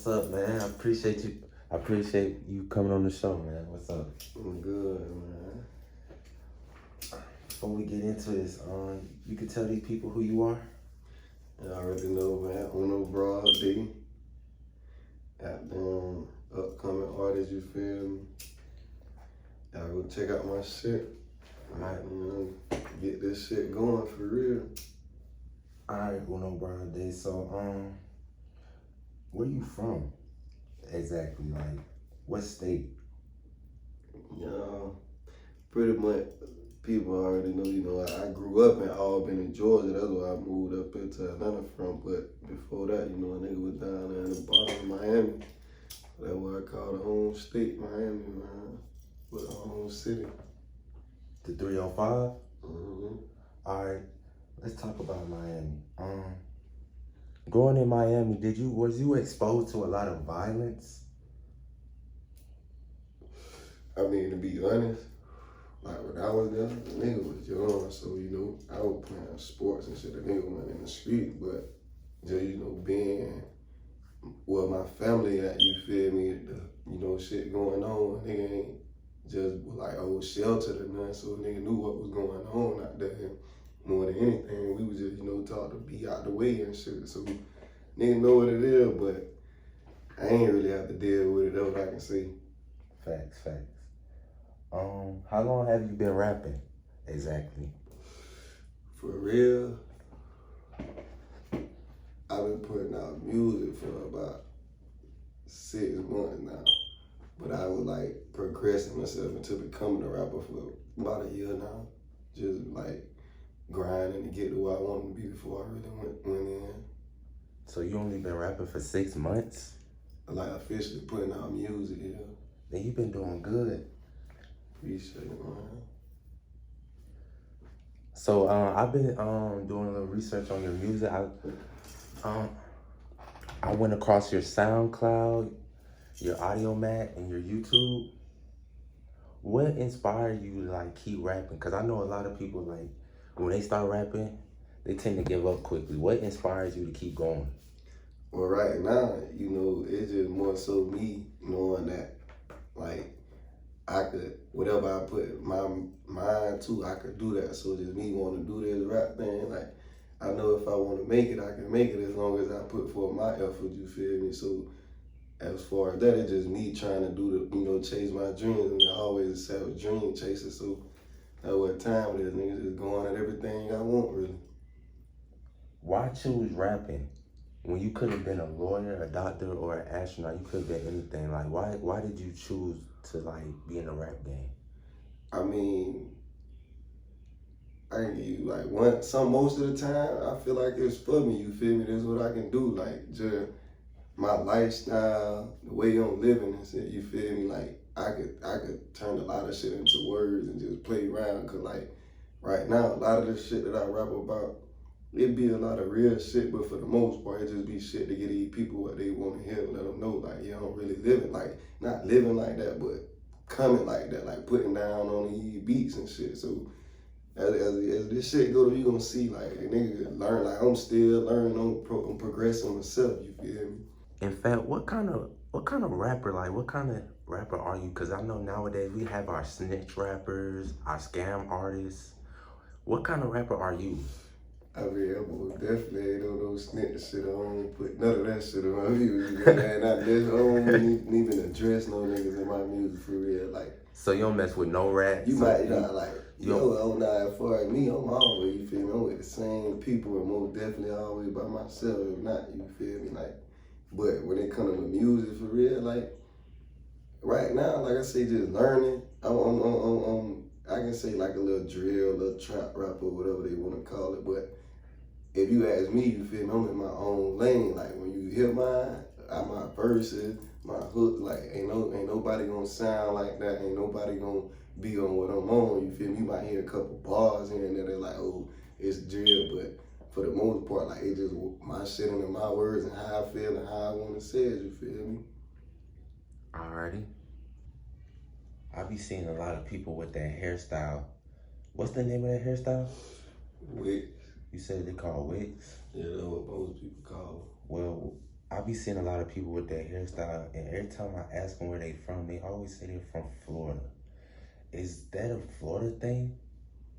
What's up, man? I appreciate you. I appreciate you coming on the show, man. What's up? I'm good, man. Before we get into this, you can tell these people who you are. I already know, man. BroadDay. Goddamn upcoming artist, you feel me? Y'all go check out my shit. Alright. Get this shit going for real. Alright, BroadDay. So, where you from? Exactly, like, what state? Pretty much people already know, I grew up in Albany, Georgia. That's where I moved up into Atlanta from. But before that, a nigga was down there in the bottom of Miami. That's what I call the home state, Miami, man. But the home city. The 305? Mm-hmm. Alright, let's talk about Miami. Growing in Miami, was you exposed to a lot of violence? I mean, to be honest, like when I was there, the nigga was young, so I was playing sports and shit. The nigga went in the street, but just being where my family at, you feel me? Shit going on. Nigga ain't just like sheltered or nothing, so nigga knew what was going on out there. More than anything, we was just taught to be out the way and shit. So nigga know what it is, but I ain't really have to deal with it. That's what I can say. Facts. How long have you been rapping? Exactly. For real, I've been putting out music for about 6 months now. But I was like progressing myself into becoming a rapper for about a year now. Just like grinding to get to where I wanted to be before I really went in. So you only been rapping for 6 months? Like officially putting out music, yeah. Then you been doing good. Appreciate it, man. So I've been doing a little research on your music. I went across your SoundCloud, your Audiomack, and your YouTube. What inspired you to like keep rapping? Cause I know a lot of people like when they start rapping, they tend to give up quickly. What inspires you to keep going? Well, right now, it's just more so me knowing that, like, I could, whatever I put my mind to, I could do that. So just me wanting to do this rap thing, like, I know if I want to make it, I can make it as long as I put forth my effort, you feel me? So as far as that, it's just me trying to do chase my dreams. And I always say I was dream chaser, so that's what time it is, niggas just going at everything I want, really. Why choose rapping? When you could have been a lawyer, a doctor, or an astronaut, you could have been anything. Like, why did you choose to like be in the rap game? I mean, most of the time, I feel like it's for me, you feel me? That's what I can do, like, just my lifestyle, the way I'm living and shit, you feel me? Like, I could turn a lot of shit into words and just play around, cause like, right now, a lot of the shit that I rap about, it be a lot of real shit, but for the most part, it just be shit to get these people what they want to hear, let them know, like, yeah, I'm really living, like, not living like that, but coming like that, like putting down on these beats and shit. So as this shit go, you gonna see, like, a nigga learn, like, I'm still learning, I'm progressing myself, you feel me? In fact, what kind of rapper, like, what kind of rapper are you? Because I know nowadays we have our snitch rappers, our scam artists. What kind of rapper are you? I mean, I most definitely ain't on no snitch shit. I don't put none of that shit on my music, man. I don't even address no niggas in my music for real. Like, so you don't mess with no rats? You might not like, as far as me, I'm always, you feel me? I'm with the same people and most definitely always by myself. If not, you feel me? Like, but when it comes to music for real, like, right now, like I say, just learning. I can say like a little drill, a little trap rapper, whatever they want to call it, but if you ask me, you feel me, I'm in my own lane. Like when you hear my verses, my hook, like ain't nobody gonna sound like that. Ain't nobody gonna be on what I'm on. You feel me? You might hear a couple bars here and there. They're like, oh, it's drill, but for the most part, like it's just my shit and my words and how I feel and how I want to say it. You feel me? Alrighty. I be seeing a lot of people with that hairstyle. What's the name of that hairstyle? Wigs. You said they call wigs? Yeah, that's what most people call them. Well, I be seeing a lot of people with that hairstyle, and every time I ask them where they from, they always say they're from Florida. Is that a Florida thing?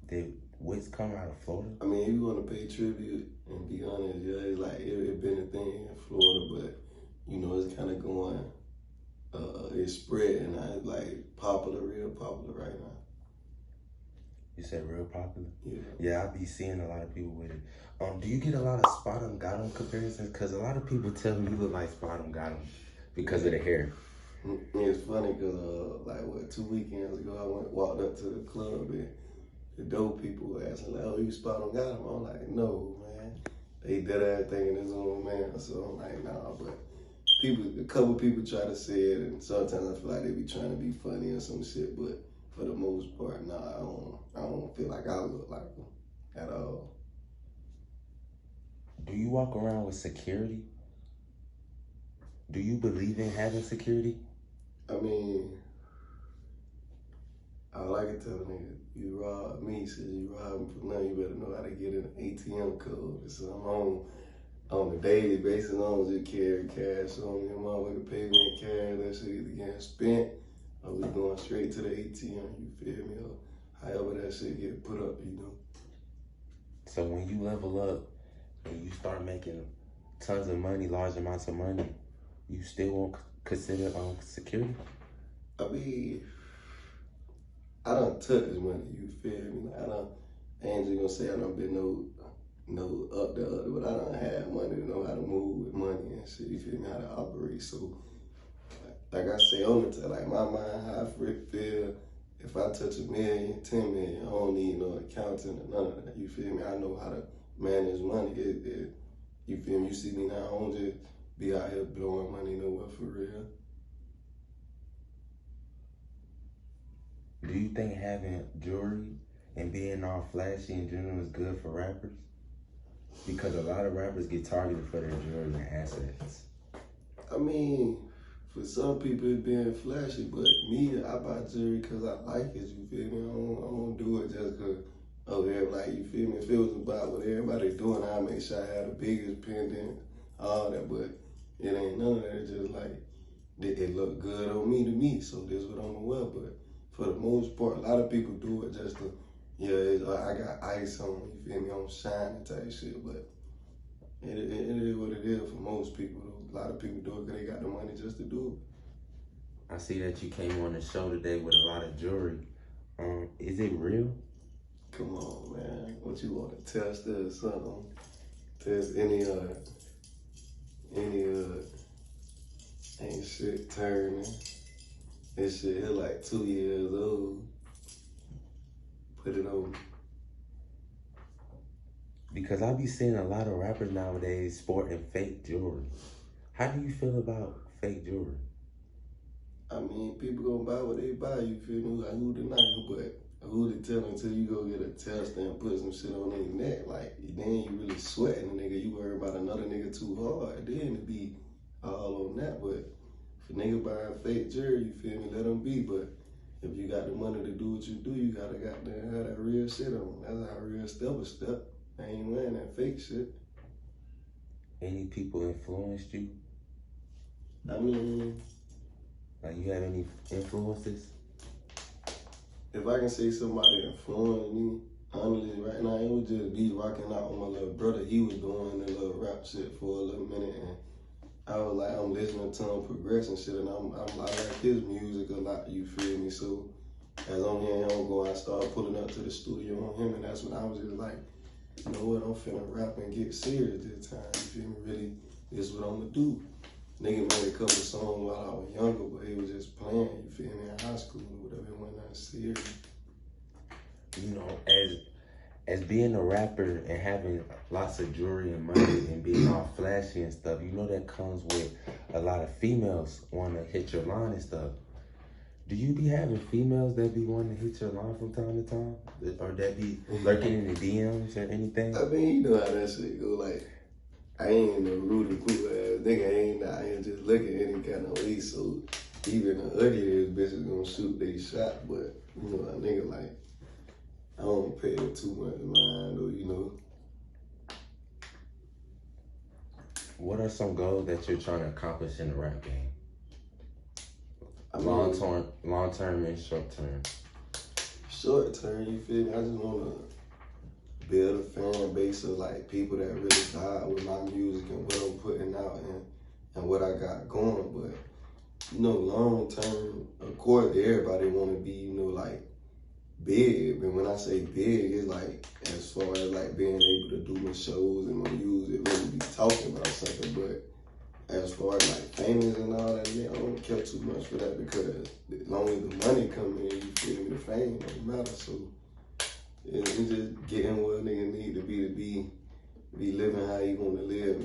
Did wits come out of Florida? I mean, if you want to pay tribute and be honest, yeah, it's like it been a thing in Florida, but you know, it's kind of going, it's spreading now. It's like popular, real popular right now. You said real popular? Yeah. Yeah, I be seeing a lot of people with it. Do you get a lot of spotemgottem comparisons? Because a lot of people tell me you look like spotemgottem because of the hair. It's funny because, like, what, 2 weekends ago, I walked up to the club and the dope people were asking, like, oh, you spotemgottem? I'm like, no, man. They dead ass thinking it's on, man. So I'm like, nah, but a couple people try to say it, and sometimes I feel like they be trying to be funny or some shit, but for the most part, nah, I don't feel like I look like them at all. Do you walk around with security? Do you believe in having security? I mean, all I can tell a nigga, you rob me, says you rob me for nothing, you better know how to get an ATM code. So I'm on a daily basis, I don't just carry cash on me. I'm always pay me in cash, that shit either getting spent or we going straight to the ATM, you feel me? Or however that shit get put up, you know. So when you level up and you start making tons of money, large amounts of money, you still won't consider security? I mean, I done touch money, you feel me? I ain't just gonna say I done been no up there, but I done had money to know how to move with money and shit, you feel me, how to operate. So, like I say, like my mind, how I feel, if I touch $1 million, 10 million, I don't need no accountant or none of that, you feel me? I know how to manage money. You feel me? You see me now, I don't just be out here blowing money nowhere for real. Do you think having jewelry and being all flashy in general is good for rappers? Because a lot of rappers get targeted for their jewelry and assets. I mean, for some people it's being flashy, but me, I buy jewelry because I like it, you feel me? I don't do it just because, like, you feel me? If it was about what everybody doing, I'd make sure I had the biggest pendant, all that, but it ain't none of that. It's just like, it look good on me to me, so this is what I'm gonna wear. But for the most part, a lot of people do it just to, I got ice on, you feel me? I'm shining type shit, but it is what it is for most people. A lot of people do it because they got the money just to do it. I see that you came on the show today with a lot of jewelry. Is it real? Come on, man. What you want to test it or something? Test any ain't shit turning. This shit here like 2 years old. Put it on. Because I be seeing a lot of rappers nowadays sporting fake jewelry. How do you feel about fake jewelry? I mean, people gonna buy what they buy, you feel me? Like, who to knock, but who to tell until you go get a test and put some shit on their neck? Like, then you really sweating, nigga. You worry about another nigga too hard. Then to be all on that. But if a nigga buying fake jewelry, you feel me? Let them be. But if you got the money to do what you do, you gotta goddamn have that real shit on. That's how real step is step. I ain't wearing that fake shit. Any people influenced you? I mean, like, you have any influences? if I can say somebody influenced me, honestly, right now, it would just be rocking out with my little brother. He was doing the little rap shit for a little minute, and I was like, I'm listening to him progress and shit, and I like his music a lot, you feel me? So as I'm hearing him go, I started pulling up to the studio on him, and that's when I was just like, you know what, I'm finna rap and get serious this time, you feel me? Really, this is what I'm gonna do. Nigga made a couple songs while I was younger, but it was just playing, you feel me, in high school or whatever, it wasn't that serious. You know, as being a rapper and having lots of jewelry and money and being all flashy and stuff, you know that comes with a lot of females wanting to hit your line and stuff. Do you be having females that be wanting to hit your line from time to time? Or that be lurking in the DMs or anything? I mean, you know how that shit go, like, I ain't no rude and cool ass nigga. I ain't out here just looking any kind of way. So even the ugliest bitches gonna shoot they shot. But you know, a nigga like, I don't pay it too much mind, or you know. What are some goals that you're trying to accomplish in the rap game? Long term, and short term. Short term, you feel me? I just wanna build a fan base of like people that really vibe with my music and what I'm putting out and what I got going. But you know, long term, of course, everybody wanna be, you know, like big. But when I say big, it's like as far as like being able to do my shows and my music, really be talking about something. But as far as like famous and all that, man, I don't care too much for that because as long as the money come in, you feel me, the fame don't matter. So it's just getting what a nigga need to be living how you want to live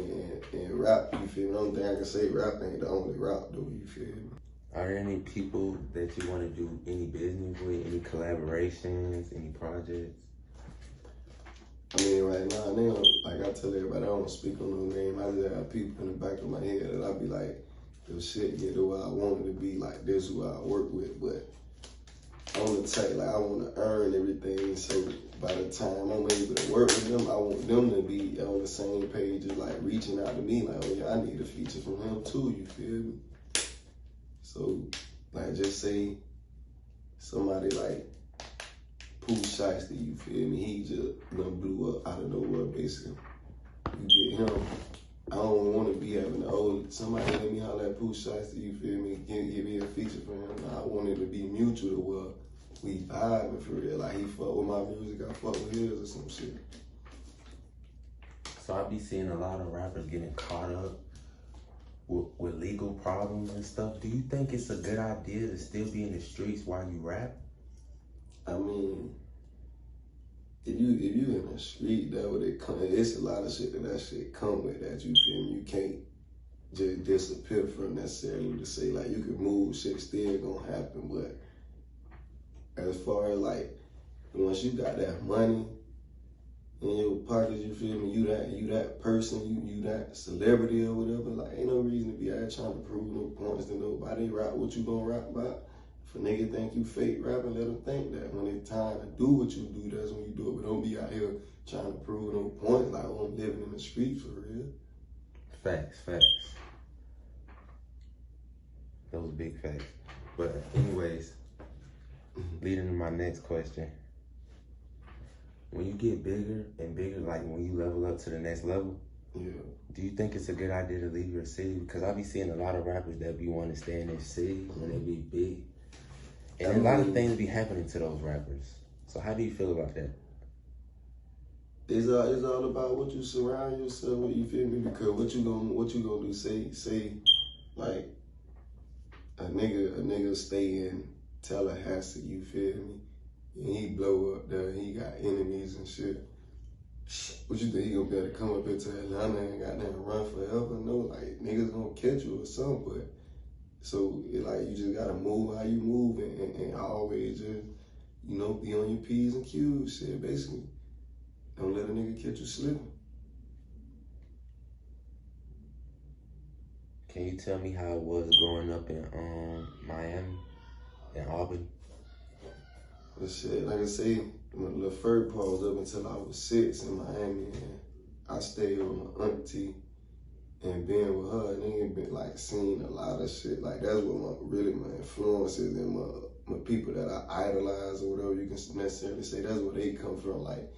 and rap, you feel me? The only thing I can say, rap ain't the only route though, you feel me? Are there any people that you want to do any business with, any collaborations, any projects? I mean, right now, like I tell everybody, I don't speak on no name. I just have people in the back of my head that I be like, if shit get to where I want it to be, like this is who I work with. But on the type, like I want to earn everything. So by the time I'm able to work with them, I want them to be on the same page as like reaching out to me, like, oh yeah, I need a feature from him too, you feel me? So, like just say somebody like Pooh Shiesty, you feel me? He just blew up out of nowhere, basically. You get him. I don't want to be having somebody let me holler at Pooh Shiesty, you feel me? Give me a feature for him. I want it to be mutual to where we vibing for real. Like he fuck with my music, I fuck with his or some shit. So I be seeing a lot of rappers getting caught up with legal problems and stuff. Do you think it's a good idea to still be in the streets while you rap? I mean, if you in the street, that what it come. It's a lot of shit that shit come with that, you feel me? You can't just disappear from necessarily to say like you can move, shit still gonna happen. But as far as like once you got that money in your pockets, you feel me? You that person, you that celebrity or whatever. Like ain't no reason to be out trying to prove no points to nobody. Rap what you gonna rap about. If a nigga think you fake rapping, let him think that. When it's time to do what you do, that's when you do it. But don't be out here trying to prove no points like, oh, I'm living in the streets for real. Facts. Those big facts. But anyways, leading to my next question. When you get bigger and bigger, like when you level up to the next level, yeah, do you think it's a good idea to leave your city? Because I be seeing a lot of rappers that be wanting to stay in their city when they be big. And a lot of things be happening to those rappers. So how do you feel about that? It's all about what you surround yourself with, you feel me? Because what you gonna do, say like a nigga stay in Tallahassee, you feel me? And he blow up there, he got enemies and shit. What you think he gonna be able to come up into Atlanta and goddamn run forever? No, like niggas gonna catch you or something, but so like you just gotta move how you move and always just, you know, be on your P's and Q's, shit, basically. Don't let a nigga catch you slipping. Can you tell me how it was growing up in Miami, in Albany? But shit, like I say, my little first part was up until I was 6 in Miami, and I stayed with my auntie and being with her, and then been like seeing a lot of shit. Like that's what my influences and my people that I idolize or whatever you can necessarily say. That's where they come from. Like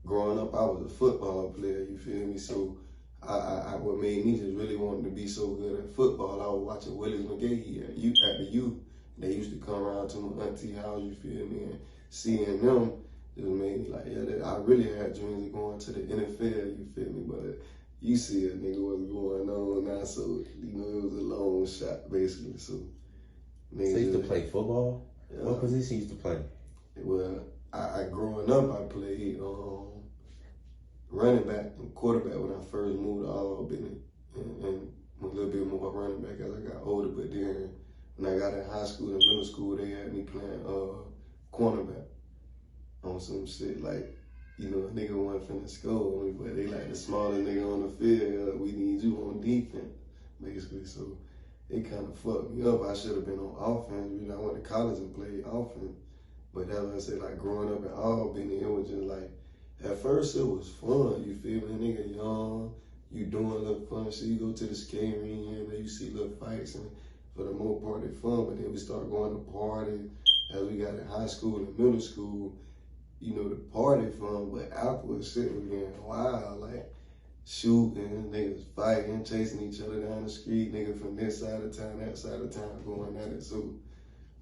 growing up, I was a football player. You feel me? So I what made me just really wanted to be so good at football. I was watching Willis McGahee at the U. They used to come around to my auntie house. You feel me? And seeing them just made me like, yeah, I really had dreams of going to the NFL. You feel me? But you see a nigga what's going on now, so you know it was a long shot basically. So you used to play football? Yeah. What position you used to play? Well, I growing up I played running back and quarterback when I first moved to Albany, and a little bit more running back as I got older. But then when I got in high school and middle school, they had me playing cornerback on some shit like, you know, a nigga wasn't finna score on me, but they like the smallest nigga on the field. We need you on defense, basically. So it kind of fucked me up. I should have been on offense. You know, I went to college and played offense. But that's what I said, like growing up in Albany, it was just like, at first it was fun, you feel me? Nigga young, you doing little fun shit. You go to the skating ring here and there, you see little fights, and for the most part, it's fun. But then we start going to parties as we got in high school and middle school. You know, the party fun, but afterwards, shit was getting wild. Like shooting, niggas fighting, chasing each other down the street, niggas from this side of town, that side of town, going at it. So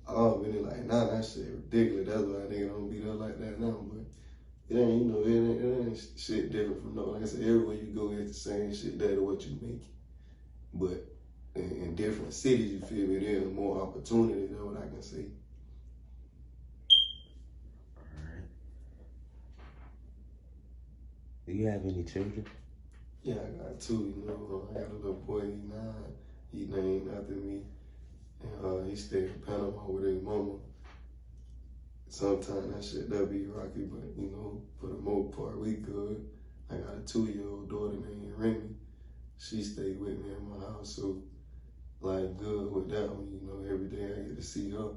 I'm really like, nah, that shit ridiculous. That's why niggas don't beat up like that now. But it ain't, you know, it ain't shit different from no. Like I said, everywhere you go, it's the same shit that what you make. But in different cities, you feel me, there's more opportunity. That's what I can say. Do you have any children? Yeah, I got two, you know. I got a little boy, he's 9. He named after me. And he stayed in Panama with his mama. Sometimes that shit, that'd be rocky, but, you know, for the most part, we good. I got a 2-year-old daughter named Remy. She stayed with me in my house, so, like, good with that one, you know. Every day I get to see her.